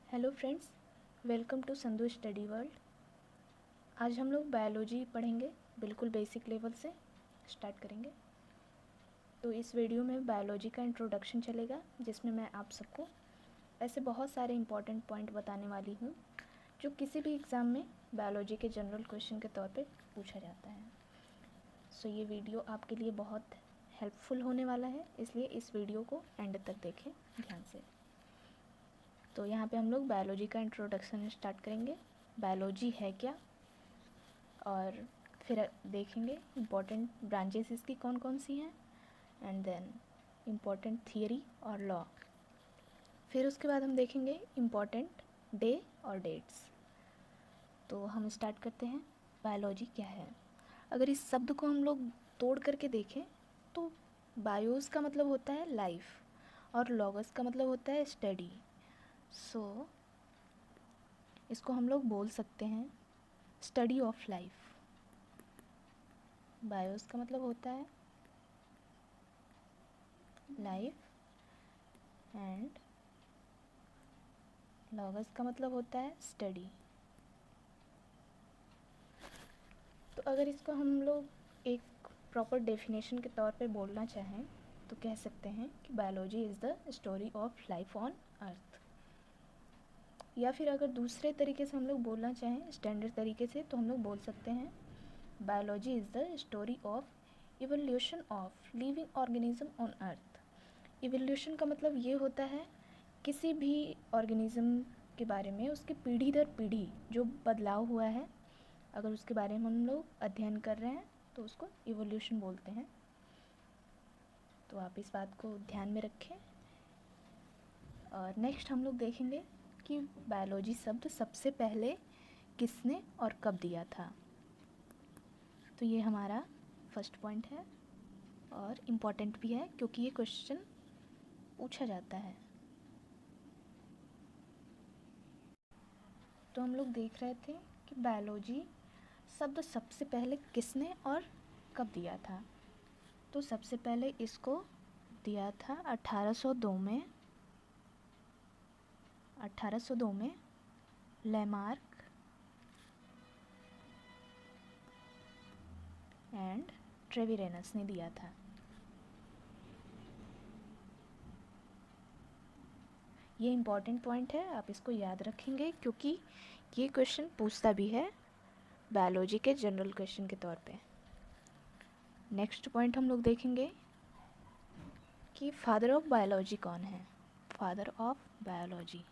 Hello friends, welcome to Sandhu study world. आज हम लोग बायोलॉजी पढ़ेंगे, बिल्कुल बेसिक लेवल से स्टार्ट करेंगे। तो इस वीडियो में बायोलॉजी का इंट्रोडक्शन चलेगा, जिसमें मैं आप सबको ऐसे बहुत सारे इंपॉर्टेंट पॉइंट बताने वाली हूँ जो किसी भी एग्ज़ाम में बायोलॉजी के जनरल क्वेश्चन के तौर पे पूछा जाता है। सो ये वीडियो आपके लिए बहुत हेल्पफुल होने वाला है, इसलिए इस वीडियो को एंड तक देखें ध्यान से। तो यहाँ पे हम लोग बायोलॉजी का इंट्रोडक्शन स्टार्ट करेंगे। बायोलॉजी है क्या, और फिर देखेंगे इम्पोर्टेंट ब्रांचेस इसकी कौन कौन सी हैं, एंड देन इम्पोर्टेंट थियरी और लॉ। फिर उसके बाद हम देखेंगे इम्पोर्टेंट डे और डेट्स। तो हम स्टार्ट करते हैं, बायोलॉजी क्या है। अगर इस शब्द को हम लोग तोड़ करके देखें तो बायोस का मतलब होता है लाइफ और लॉगस का मतलब होता है स्टडी। सो इसको हम लोग बोल सकते हैं स्टडी ऑफ लाइफ। बायोस का मतलब होता है लाइफ एंड लॉगस का मतलब होता है स्टडी। तो अगर इसको हम लोग एक प्रॉपर डेफिनेशन के तौर पे बोलना चाहें तो कह सकते हैं कि biology is the story of life on earth. या फिर अगर दूसरे तरीके से हम लोग बोलना चाहें, स्टैंडर्ड तरीके से, तो हम लोग बोल सकते हैं biology is the story of evolution of living organism on earth. Evolution का मतलब ये होता है किसी भी ऑर्गेनिज्म के बारे में उसकी पीढ़ी दर पीढ़ी जो बदलाव हुआ है, अगर उसके बारे में हम लोग अध्ययन कर रहे हैं तो उसको इवोल्यूशन बोलते हैं। तो आप इस बात को ध्यान में रखें। और नेक्स्ट हम लोग देखेंगे कि बायोलॉजी शब्द सबसे पहले किसने और कब दिया था। तो ये हमारा फर्स्ट पॉइंट है और इम्पॉर्टेंट भी है क्योंकि ये क्वेश्चन पूछा जाता है। तो हम लोग देख रहे थे कि बायोलॉजी शब्द सबसे पहले किसने और कब दिया था। तो सबसे पहले इसको दिया था 1802 में लेमार्क एंड ट्रेविरेनस ने दिया था। ये इम्पॉर्टेंट पॉइंट है, आप इसको याद रखेंगे क्योंकि ये क्वेश्चन पूछता भी है बायोलॉजी के जनरल क्वेश्चन के तौर पे। नेक्स्ट पॉइंट हम लोग देखेंगे कि फादर ऑफ बायोलॉजी कौन है। Father of biology,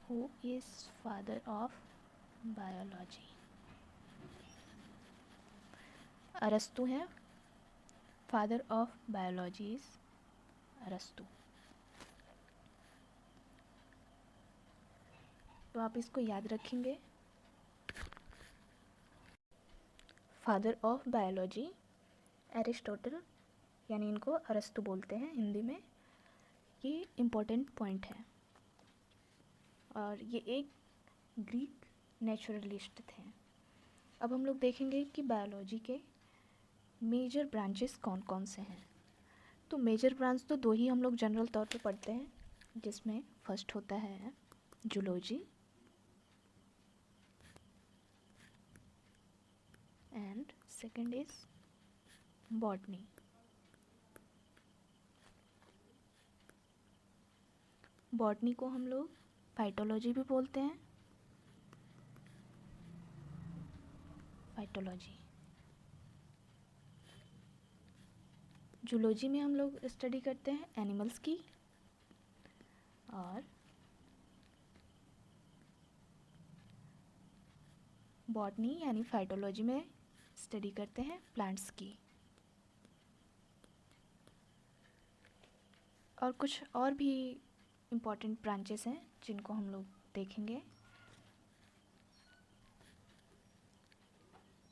who is father of biology? अरस्तु हैं। फादर ऑफ बायोलॉजी इज अरस्तु। तो आप इसको याद रखेंगे। फादर ऑफ बायोलॉजी एरिस्टोटल, यानी इनको अरस्तु बोलते हैं हिंदी में। ये इम्पोर्टेंट पॉइंट है और ये एक ग्रीक नेचुरलिस्ट थे। अब हम लोग देखेंगे कि बायोलॉजी के मेजर ब्रांचेस कौन कौन से हैं। तो मेजर ब्रांच तो दो ही हम लोग जनरल तौर पे पढ़ते हैं, जिसमें फर्स्ट होता है zoology and second is botany. Botany को हम लोग फाइटोलॉजी भी बोलते हैं, फाइटोलॉजी। जूलॉजी में हम लोग स्टडी करते हैं एनिमल्स की, और बॉटनी यानी फाइटोलॉजी में स्टडी करते हैं प्लांट्स की। और कुछ और भी इम्पॉर्टेंट ब्रांचेस हैं जिनको हम लोग देखेंगे।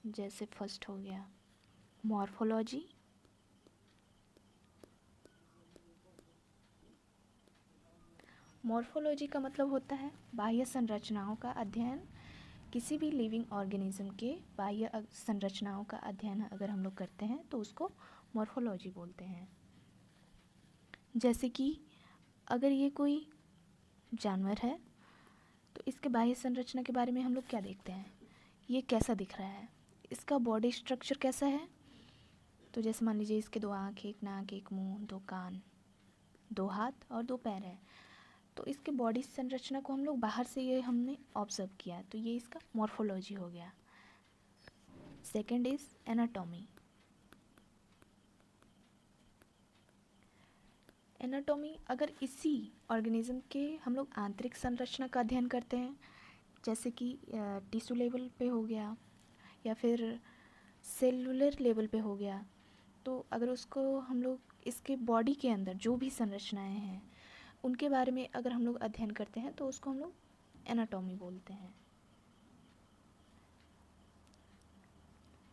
जैसे फर्स्ट हो गया मॉर्फोलॉजी, मॉर्फोलॉजी का मतलब होता है बाह्य संरचनाओं का अध्ययन किसी भी लिविंग ऑर्गेनिज्म के बाह्य संरचनाओं का अध्ययन अगर हम लोग करते हैं तो उसको मॉर्फोलॉजी बोलते हैं। जैसे कि अगर ये कोई जानवर है तो इसके बाह्य संरचना के बारे में हम लोग क्या देखते हैं, ये कैसा दिख रहा है, इसका बॉडी स्ट्रक्चर कैसा है। तो जैसे मान लीजिए इसके 2 आँख, 1 नाक, 1 मुंह, 2 कान, 2 हाथ और 2 पैर है, तो इसके बॉडी संरचना को हम लोग बाहर से ये हमने ऑब्जर्व किया, तो ये इसका मॉर्फोलॉजी हो गया। Second is anatomy. एनाटॉमी अगर इसी ऑर्गेनिज्म के हम लोग आंतरिक संरचना का अध्ययन करते हैं, जैसे कि टिश्यू लेवल पे हो गया या फिर सेलुलर लेवल पे हो गया, तो अगर उसको हम लोग इसके बॉडी के अंदर जो भी संरचनाएं हैं उनके बारे में अगर हम लोग अध्ययन करते हैं तो उसको हम लोग एनाटॉमी बोलते हैं।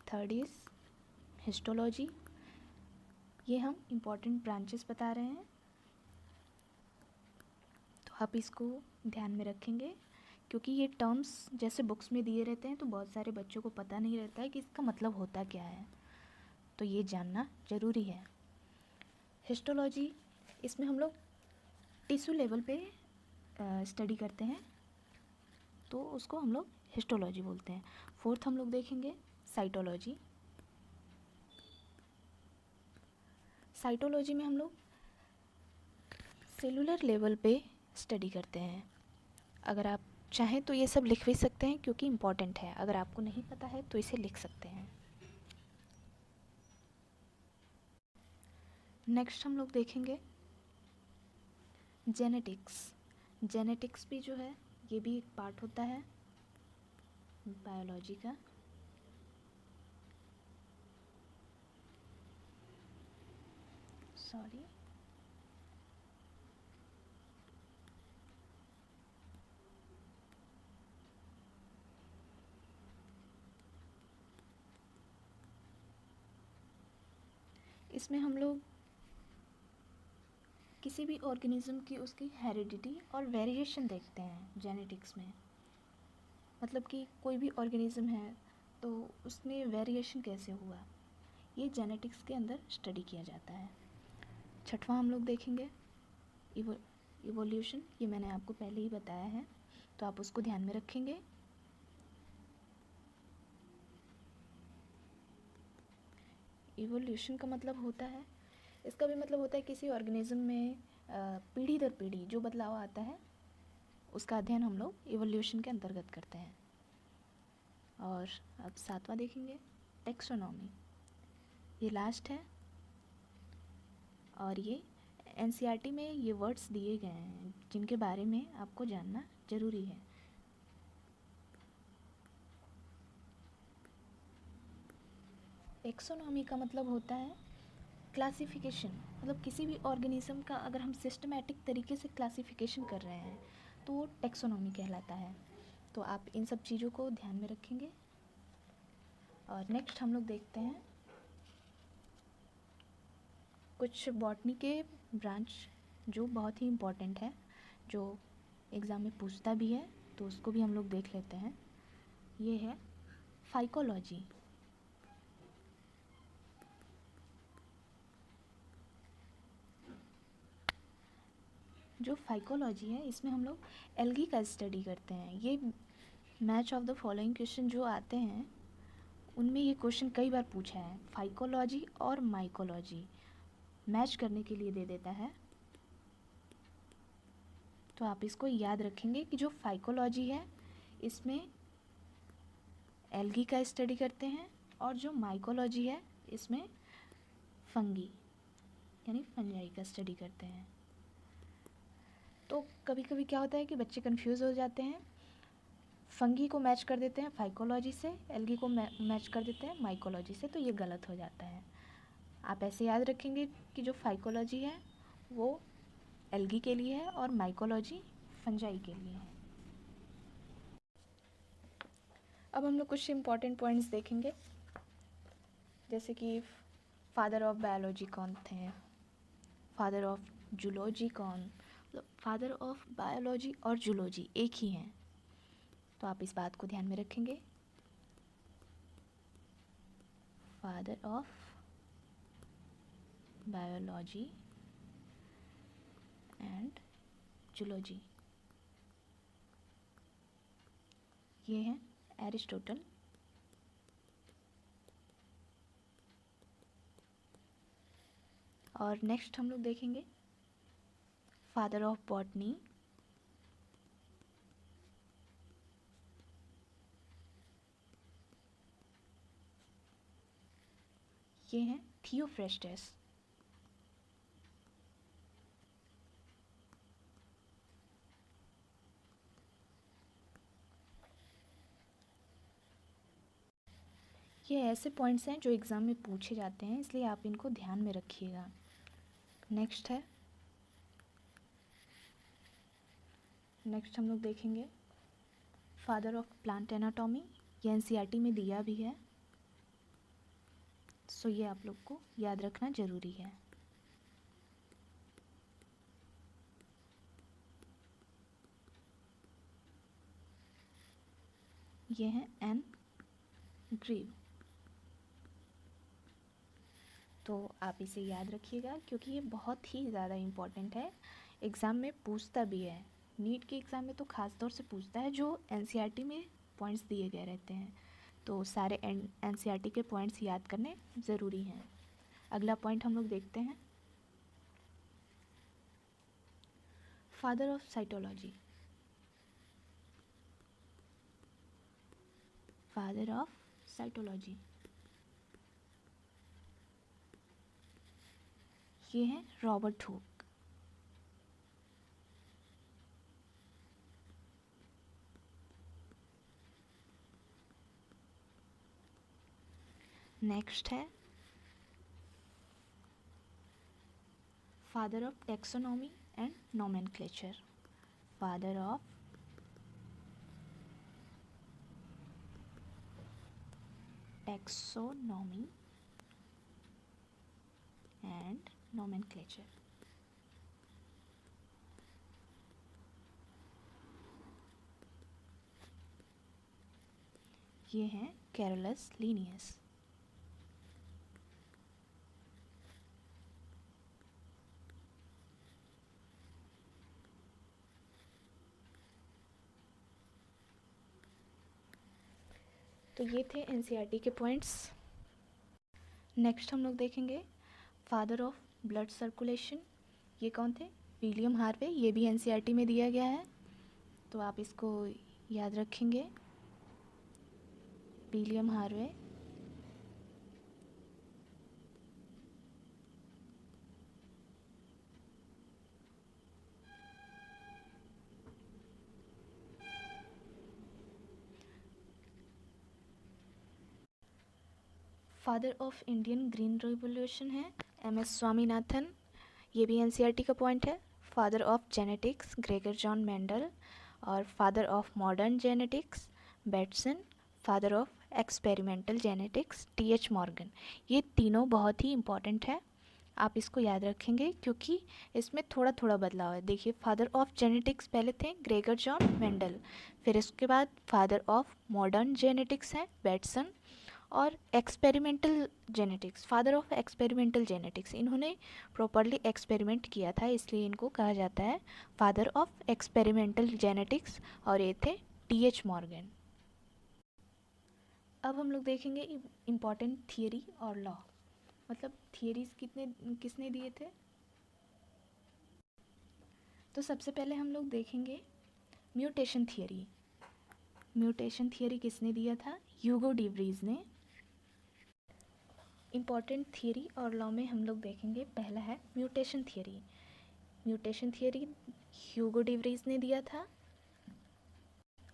Third is histology. ये हम इम्पॉर्टेंट ब्रांचेस बता रहे हैं, तो आप इसको ध्यान में रखेंगे क्योंकि ये टर्म्स जैसे बुक्स में दिए रहते हैं तो बहुत सारे बच्चों को पता नहीं रहता है कि इसका मतलब होता क्या है, तो ये जानना ज़रूरी है। हिस्टोलॉजी, इसमें हम लोग टिश्यू लेवल पे स्टडी करते हैं तो उसको हम लोग हिस्टोलॉजी बोलते हैं। फोर्थ हम लोग देखेंगे साइटोलॉजी। साइटोलॉजी में हम लोग सेलुलर लेवल पे स्टडी करते हैं। अगर आप चाहें तो ये सब लिख भी सकते हैं क्योंकि इम्पॉर्टेंट है, अगर आपको नहीं पता है तो इसे लिख सकते हैं। नेक्स्ट हम लोग देखेंगे जेनेटिक्स। जेनेटिक्स भी जो है ये भी एक पार्ट होता है बायोलॉजी का। सॉरी, इसमें हम लोग किसी भी ऑर्गेनिज्म की उसकी हेरिडिटी और वेरिएशन देखते हैं जेनेटिक्स में। मतलब कि कोई भी ऑर्गेनिज्म है तो उसमें वेरिएशन कैसे हुआ, ये जेनेटिक्स के अंदर स्टडी किया जाता है। छठवां हम लोग देखेंगे इवोल्यूशन। ये मैंने आपको पहले ही बताया है तो आप उसको ध्यान में रखेंगे। इवोल्यूशन का मतलब होता है, इसका भी मतलब होता है किसी ऑर्गेनिज्म में पीढ़ी दर पीढ़ी जो बदलाव आता है उसका अध्ययन हम लोग इवोल्यूशन के अंतर्गत करते हैं। और अब 7वां देखेंगे टेक्सोनॉमी। ये लास्ट है और ये एनसीईआरटी में ये वर्ड्स दिए गए हैं जिनके बारे में आपको जानना ज़रूरी है। टेक्सोनॉमी का मतलब होता है क्लासिफिकेशन, मतलब किसी भी ऑर्गेनिज्म का अगर हम सिस्टमैटिक तरीके से क्लासिफिकेशन कर रहे हैं तो वो टेक्सोनॉमी कहलाता है। तो आप इन सब चीज़ों को ध्यान में रखेंगे। और नेक्स्ट हम लोग देखते हैं कुछ बॉटनी के ब्रांच जो बहुत ही इम्पोर्टेंट है, जो एग्ज़ाम में पूछता भी है, तो उसको भी हम लोग देख लेते हैं। ये है फाइकोलॉजी। जो फाइकोलॉजी है इसमें हम लोग एल्गी का स्टडी करते हैं। ये match of the following question जो आते हैं उनमें ये क्वेश्चन कई बार पूछा है, फाइकोलॉजी और माइकोलॉजी मैच करने के लिए दे देता है। तो आप इसको याद रखेंगे कि जो फाइकोलॉजी है इसमें एल्गी का स्टडी करते हैं और जो माइकोलॉजी है इसमें फंगी यानी फंजाई का स्टडी करते हैं। तो कभी कभी क्या होता है कि बच्चे कंफ्यूज हो जाते हैं, फंगी को मैच कर देते हैं फाइकोलॉजी से, एल्गी को मैच कर देते हैं माइकोलॉजी से, तो ये गलत हो जाता है। आप ऐसे याद रखेंगे कि जो फाइकोलॉजी है वो एल्गी के लिए है और माइकोलॉजी फंजाई के लिए है। अब हम लोग कुछ इम्पॉर्टेंट पॉइंट्स देखेंगे, जैसे कि फादर ऑफ बायोलॉजी कौन थे, फादर ऑफ जूलॉजी कौन, मतलब फादर ऑफ बायोलॉजी और जूलॉजी एक ही हैं। तो आप इस बात को ध्यान में रखेंगे। Father of biology and zoology, ये हैं एरिस्टोटल। और नेक्स्ट हम लोग देखेंगे फादर ऑफ बॉटनी, ये हैं थियोफ्रेस्टस। ये ऐसे पॉइंट्स हैं जो एग्ज़ाम में पूछे जाते हैं, इसलिए आप इनको ध्यान में रखिएगा। नेक्स्ट हम लोग देखेंगे फादर ऑफ प्लांट एनाटॉमी, ये एनसीईआरटी में दिया भी है, सो ये आप लोग को याद रखना ज़रूरी है। ये हैं एन ग्रीव। तो आप इसे याद रखिएगा क्योंकि ये बहुत ही ज़्यादा इम्पॉर्टेंट है, एग्ज़ाम में पूछता भी है। नीट के एग्ज़ाम में तो ख़ास तौर से पूछता है, जो एनसीईआरटी में पॉइंट्स दिए गए रहते हैं, तो सारे एनसीईआरटी के पॉइंट्स याद करने ज़रूरी हैं। अगला पॉइंट हम लोग देखते हैं father of cytology. Father of cytology, ये हैं रॉबर्ट हुक। नेक्स्ट है father of taxonomy and nomenclature. Father of taxonomy and nomenclature, ये हैं कैरोलस लीनियस। तो ये थे एनसीईआरटी के पॉइंट्स। नेक्स्ट हम लोग देखेंगे फादर ऑफ ब्लड सर्कुलेशन, ये कौन थे? William Harvey. ये भी एनसीईआरटी में दिया गया है, तो आप इसको याद रखेंगे, William Harvey. Father of Indian green revolution है एमएस स्वामीनाथन, ये भी एनसीईआरटी का पॉइंट है। Father of genetics Gregor John Mendel, और father of modern genetics Bateson. Father of experimental genetics TH Morgan. ये तीनों बहुत ही इम्पॉर्टेंट है, आप इसको याद रखेंगे क्योंकि इसमें थोड़ा थोड़ा बदलाव है। देखिए, फादर ऑफ जेनेटिक्स पहले थे ग्रेगर जॉन मेंडल, फिर इसके बाद फादर ऑफ मॉडर्न जेनेटिक्स है बेटसन, और experimental genetics, father of experimental genetics, इन्होंने प्रॉपरली एक्सपेरिमेंट किया था, इसलिए इनको कहा जाता है फादर ऑफ एक्सपेरिमेंटल जेनेटिक्स, और ये थे टीएच मॉर्गन। अब हम लोग देखेंगे इम्पॉर्टेंट थियरी और लॉ, मतलब थियरीज किसने दिए थे। तो सबसे पहले हम लोग देखेंगे म्यूटेशन थियरी। म्यूटेशन थियरी किसने दिया था? ह्यूगो डी व्रीज ने। इम्पॉर्टेंट थियरी और लॉ में हम लोग देखेंगे, पहला है mutation theory. Mutation theory Hugo de Vries ने दिया था।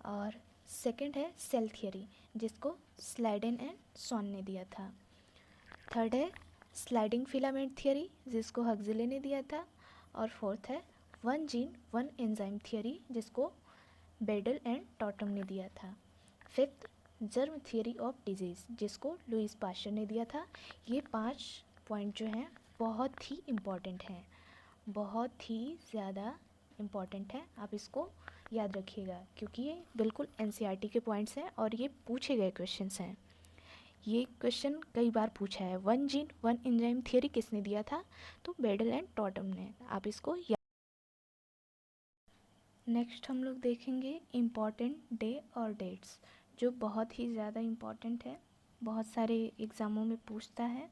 और सेकंड है सेल थियरी, जिसको स्लाइडेन एंड सॉन ने दिया था। थर्ड है स्लाइडिंग फिलामेंट थियरी, जिसको हक्सले ने दिया था। और फोर्थ है one gene one enzyme theory, जिसको बेडल एंड टॉटम ने दिया था। Fifth germ theory of disease, जिसको लुइस पास्चर ने दिया था। ये 5 पॉइंट जो हैं बहुत ही इम्पॉर्टेंट हैं, बहुत ही ज़्यादा इम्पॉर्टेंट है, आप इसको याद रखिएगा, क्योंकि ये बिल्कुल एनसीईआरटी के पॉइंट्स हैं और ये पूछे गए क्वेश्चंस हैं। ये क्वेश्चन कई बार पूछा है, one gene one enzyme theory किसने दिया था? तो बेडल एंड टॉटम ने। आप इसको नेक्स्ट हम लोग देखेंगे इम्पॉर्टेंट डे और डेट्स, जो बहुत ही ज़्यादा इम्पॉर्टेंट है, बहुत सारे एग्ज़ामों में पूछता है,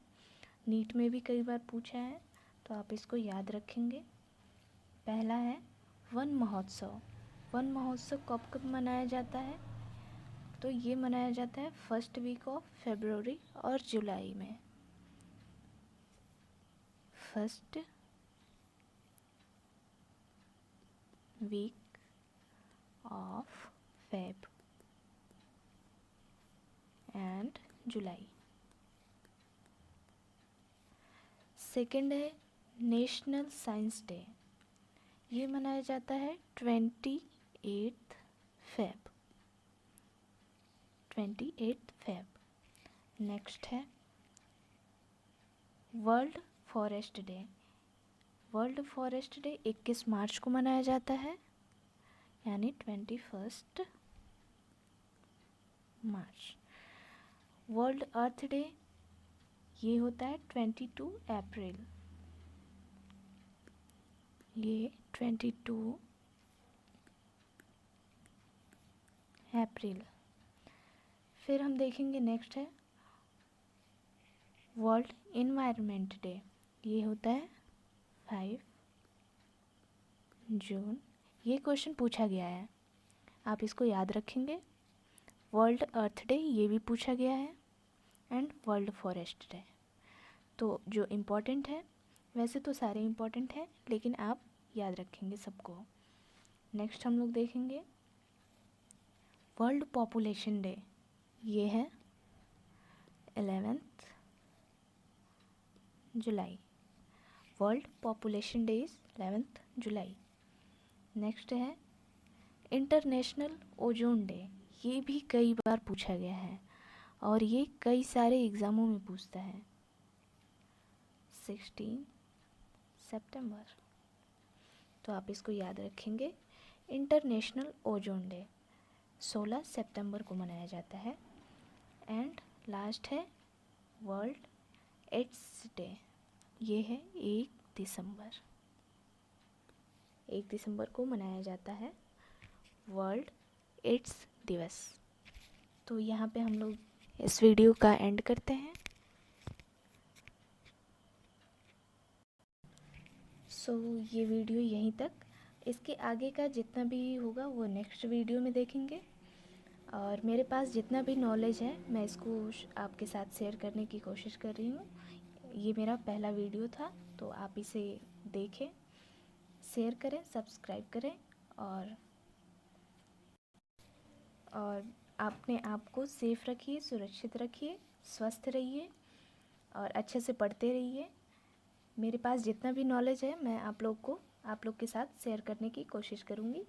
नीट में भी कई बार पूछा है, तो आप इसको याद रखेंगे। पहला है वन महोत्सव। वन महोत्सव कब कब मनाया जाता है? तो ये मनाया जाता है फर्स्ट वीक ऑफ फरवरी और जुलाई में। First week of Feb and July. Second है नेशनल साइंस डे। ये मनाया जाता है 28 फेब। 28 फेब। नेक्स्ट है world forest day. World forest day 21 मार्च को मनाया जाता है, यानी 21 मार्च। वर्ल्ड अर्थ डे ये होता है 22 अप्रैल। ये 22 अप्रैल। फिर हम देखेंगे नेक्स्ट है वर्ल्ड इन्वायरमेंट डे। ये होता है 5 जून। ये क्वेश्चन पूछा गया है, आप इसको याद रखेंगे। वर्ल्ड अर्थ डे ये भी पूछा गया है, एंड वर्ल्ड फॉरेस्ट डे। तो जो इम्पोर्टेंट है, वैसे तो सारे इम्पोर्टेंट हैं, लेकिन आप याद रखेंगे सबको। नेक्स्ट हम लोग देखेंगे वर्ल्ड पॉपुलेशन डे। ये है 11 जुलाई। World population day is 11 July. Next है इंटरनेशनल ओजोन डे। ये भी कई बार पूछा गया है और ये कई सारे एग्ज़ामों में पूछता है। 16 सितंबर। तो आप इसको याद रखेंगे। इंटरनेशनल ओजोन डे 16 सितंबर को मनाया जाता है। एंड लास्ट है वर्ल्ड एड्स डे। ये है 1 दिसंबर। 1 दिसंबर को मनाया जाता है वर्ल्ड एड्स दिवस। तो यहाँ पे हम लोग इस वीडियो का एंड करते हैं। ये वीडियो यहीं तक। इसके आगे का जितना भी होगा वो नेक्स्ट वीडियो में देखेंगे। और मेरे पास जितना भी नॉलेज है मैं इसको आपके साथ शेयर करने की कोशिश कर रही हूँ। ये मेरा पहला वीडियो था, तो आप इसे देखें, शेयर करें, सब्सक्राइब करें और अपने आप को सेफ रखिए, सुरक्षित रखिए, स्वस्थ रहिए और अच्छे से पढ़ते रहिए। मेरे पास जितना भी नॉलेज है मैं आप लोग के साथ शेयर करने की कोशिश करूँगी।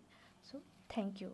So thank you.